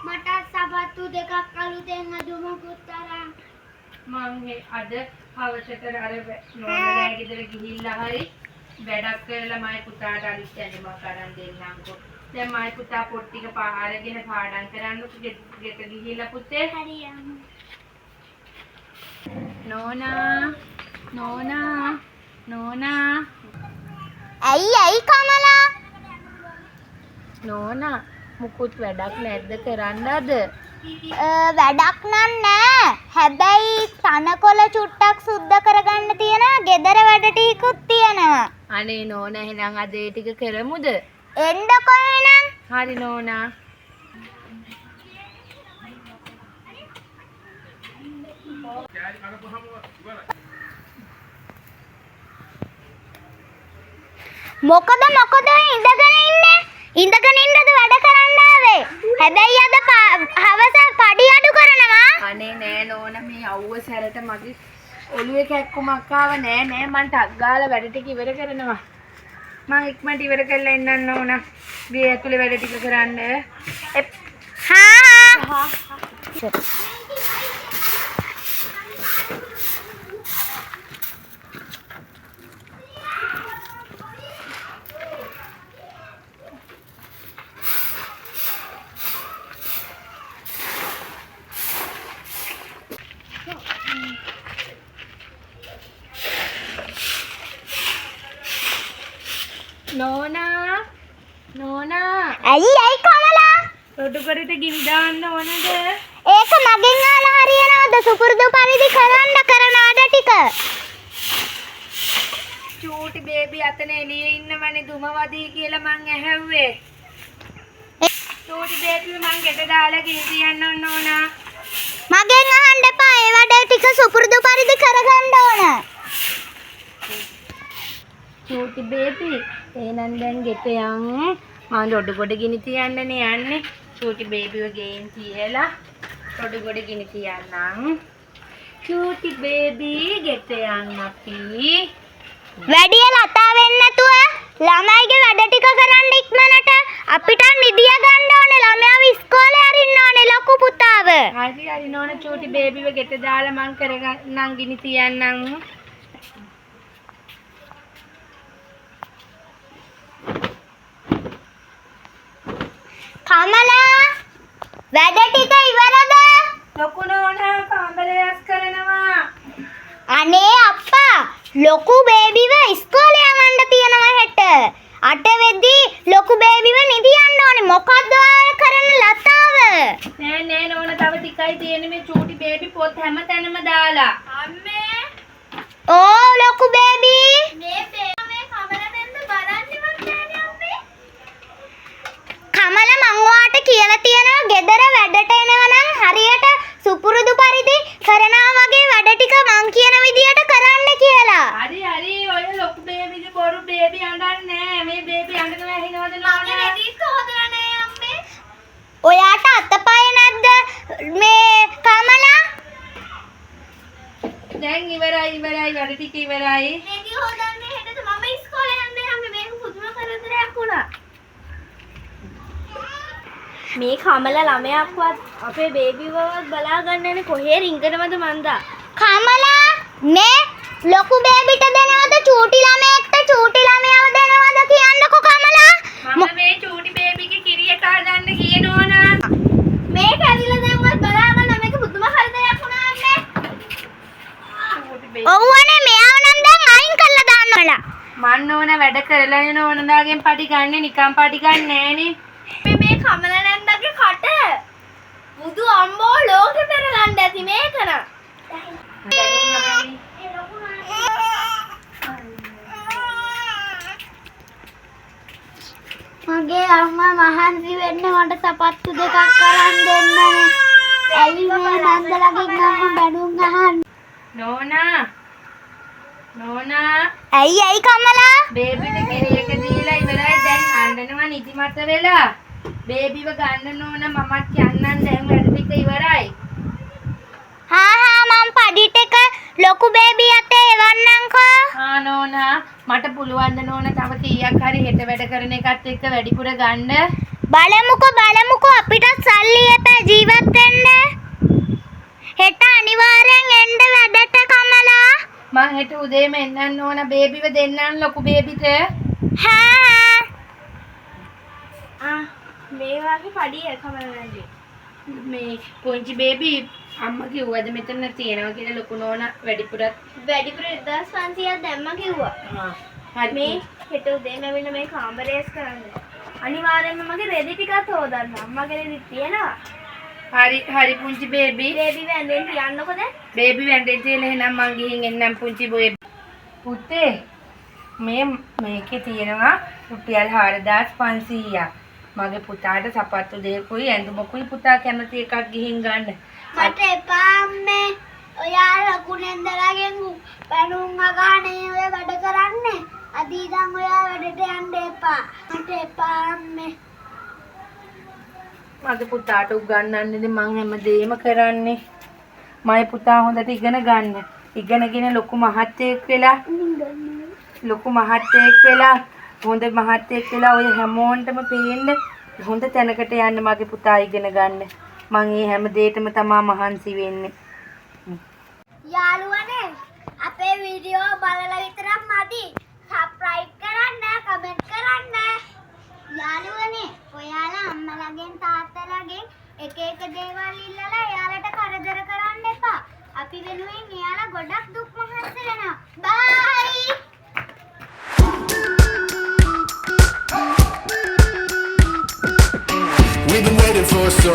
මට සබත්තු දෙකක් අලුතෙන් අදුමුකුත් තරම්. මං අද හවසට අර නෝනලා ගෙදර ගිහිල්ලා හරි වැඩක් කරලා මයි පුතාට අලුත් ඇඳුමක් අරන් දෙන්නම්කෝ. දැන් මයි පුතා පොත් ටික අරගෙන පාඩම් කරන්නකො ගෙට ගිහිල්ලා පුතේ. හරි යමු. නෝනා ඇයි කමලා? නෝනා මුකුත් වැඩක් නැද්ද කරන්න අද? වැඩක් නෑ. හැබැයි තනකොළ චුට්ටක් සුද්ධ කරගන්න තියෙනවා. ගෙදර වැඩ ටිකකුත් තියෙනවා. අනේ නෝනා එහෙනම් අද ඒ ටික කරමුද? එන්නකො එහෙනම්. හරි නෝනා. මොකද ඉඳගෙන ඉන්නේ? ඉඳගෙන ඉන්නද වැඩ කරන්න ආවේ? හැබැයි අද හවස පඩි අඩු කරනවා. අනේ නෑ නෝනා මේ අවුව සැරට මගේ ඔළුවේ කැක්කුමක් ආව නෑ මං ටක් ගාලා වැඩ ටික ඉවර කරනවා. මං ඉක්මනට ඉවර කරලා එන්නන්න ඕන. මේ ඇතුලේ වැඩ ටික කරන්න. හා. නෝනා ඇයි කමලා? රොඩුකරට ගිනි දාන්න ඕනද? ඒක මගෙන් අහලා හරියනවද? සුපුරුදු පරිදි කරන්න කරන වැඩ ටික. චූටි බේබි අතන එළියේ ඉන්නවනේ දුමවදී කියලා මං ඇහැව්වේ. චූටි බේබි මං ගෙට දාලා ගිනි තියන්න ඕන. මගෙන් අහන්න එපා. ඒ වැඩ ටික සුපුරුදු පරිදි කරගන්න ඕන. චූටි බේබි එහෙනම් දැන් ගෙට යන්. මං රොඩුකොට ගිනි තියන්නනේ යන්නේ. චූටි බේබිව ගේම් තියලා රොඩුකොට ගිනි තියන්නම්. චූටි බේබි ගෙට යන් අපි. වැඩිය ලතා වෙන්න නැතුව ළමයිගේ වැඩ ටික කරන්න ඉක්මනට. අපිට නිදිය ගන්න ඕනේ. ළමයාව ඉස්කෝලේ අරින්න ඕනේ ලොකු පුතාව. හරි නෝනා චූටි බේබිව ගෙට දාලා මං කරගන්නම් ගිනි තියන්නම්. කමලා වැඩ ටික ඉවරද? ලොකු නෝනා කාමරයක් කරනවා. අනේ අප්පා ලොකු බේබිව ඉස්කෝලේ යවන්න තියෙනවා හෙට. 8 වෙද්දි ලොකු බේබිව නිදියන්න ඕනේ. මොකද්ද ඔය කරන ලතාව? නෑ නෝනා තව ටිකයි තියෙන්නේ මේ චූටි බේබි පොත් හැමතැනම දාලා. අම්මේ ඕ ලොකු බේබි මේ කමල දෙන්න බලන්නවත් නෑනේ අම්මේ. කමල මං ඔයාට කියලා තියෙනවා ගෙදර වැඩට එනවා නම් හරියට සුපුරුදු පරිදි කරනවා වගේ වැඩ ටික මං කියන විදියට කරන්න කියලා. හරි ඔය ලොකු බේබිගේ බොරු බේබි අඬන්නේ නෑ. මේ බේබි අඬනවා ඇහෙනවද නෝනා? මගේ රෙදිස්ක හොදලා නෑ අම්මේ. ඔයාට අතපය නැද්ද මේ කමලා? දැන් ඉවරයි වැඩ ටික ඉවරයි. රෙදි හොදන්නේ හෙටද මම ඉස්කෝලේ යන්නේ අම්මේ. මේක පුදුම කරදරයක් වුණා. මේ කමල ළමයාක්වත් අපේ බේබිවවත් බලා ගන්නනේ කොහේ රිංගනවද මන්දා. කමලා මේ ලොකු බේබිට දෙනවද චූටි ළමයෙක්ට චූටි ළමයව දෙනවද කියන්නකෝ කමලා. මම මේ චූටි බේබිගේ කිරිය කාඩන්න ගියේ නෝනා. මේක ඇවිල්ලා දැන්වත් බලා ගන්න මේක පුදුම කරදරයක් වුණා අම්මේ. චූටි බේබි ඔව්වනේ මෙයාව නම් දැන් අයින් කරලා දාන්නවලා. මන් නෝනා වැඩ කරලානේ නෝනාගෙන් පඩි ගන්න නිකන් පඩි ගන්න නෑනේ. මේ කමල නැන්දගේ කට බුදු අම්මෝ ලෝකෙ පෙරලන්න ඇති මේකන. මගේ අම්මා මහන්සි වෙන්න මට සපත්තු දෙකක් අරන් දෙන්නනේ. ඇයි මේ නන්දලගෙන් අම්මා බැනුම් අහන්නේ? නෝනා ඇයි කමලා? බේබිට කිරියක දීලා ඉවරයි. දැන් අඬනවා නිදිමත වෙලා. බේබිව ගන්න නෝනා මමත් යන්නම් දැන් වැඩ ටික ඉවරයි. හා මම පඩි ටික ලොකු බේබි අතේ එවන්නම්කෝ. නෝනා මට පුළුවන් ද නෝනා තව කීයක් හරි හෙට වැඩ කරන එකත් එක්ක වැඩිපුර ගන්න. බලමුකෝ අපිට සල්ලි එපා ජීවත් වෙන්න. හෙට අනිවාර්යෙන් එන්න වැඩට කමලා. මං හෙට උදේම එන්නන්න ඕන බේබිව දෙන්නන්න ලොකු බේබිට. හා මේ වගේ පඩිය කමලන්නේ. මේ පුංචි බේබි අම්මා කිව්වද මෙතන තියෙනවා කියලා ලොකු නෝනා වැඩිපුරත් වැඩිපුර 1500ක් දැම්ම කිව්වා. හරි මේ හෙට උදේම ඇවිල්ලා මේ කාමරේස් කරන්න. අනිවාර්යෙන්ම මගේ රෙදි ටිකක් හොදන්න. අම්මගේ රෙදි තියෙනවා. හරි පුංචි බේබි. බේබි වැන්දෙන් තියන්නකො දැන්. බේබි වැන්ඩේජ් එක එහෙනම් මං ගිහින් එන්නම් පුංචි බේබි. පුතේ මේකේ තියෙනවා රුපියල් 4500ක්. මගේ පුතාට සපත්තු දෙකකුයි ඇඳුමකුයි පුතා කැමති එකක් ගිහින් ගන්න. මට එපා අම්මේ. ඔයා ලකුණෙන්දලාගෙන් පැනුම් අගානේ ඔය වැඩ කරන්නේ. අද ඉඳන් ඔයා වැඩට යන්න එපා. මට එපා අම්මේ. මගේ පුතාට උගන්වන්නනේ මං හැමදේම කරන්නේ. මගේ පුතා හොඳට ඉගෙන ගන්න. ඉගෙනගෙන ලොකු මහත්තයෙක් වෙලා හොඳ මහත්තයෙක් වෙලා ඔය හැමෝන්ටම පේන්න හොඳ තැනකට යන්න මගේ පුතා ඉගෙන ගන්න. මං මේ හැම දෙයකටම තමා මහන්සි වෙන්නේ. යාළුවනේ අපේ වීඩියෝ බලලා විතරක් මදි. සබ්ස්ක්‍රයිබ් කරන්න, කමෙන්ට් කරන්න. යාළුවනේ ඔයාලා අම්මලාගෙන් තාත්තලාගෙන් එක දේවල් ඉල්ලලා එයාලට කරදර කරන්න එපා. අපි වෙනුවෙන් එයාලා ගොඩක් දුක් මහන්සි වෙනවා. බයි. We've been waiting for so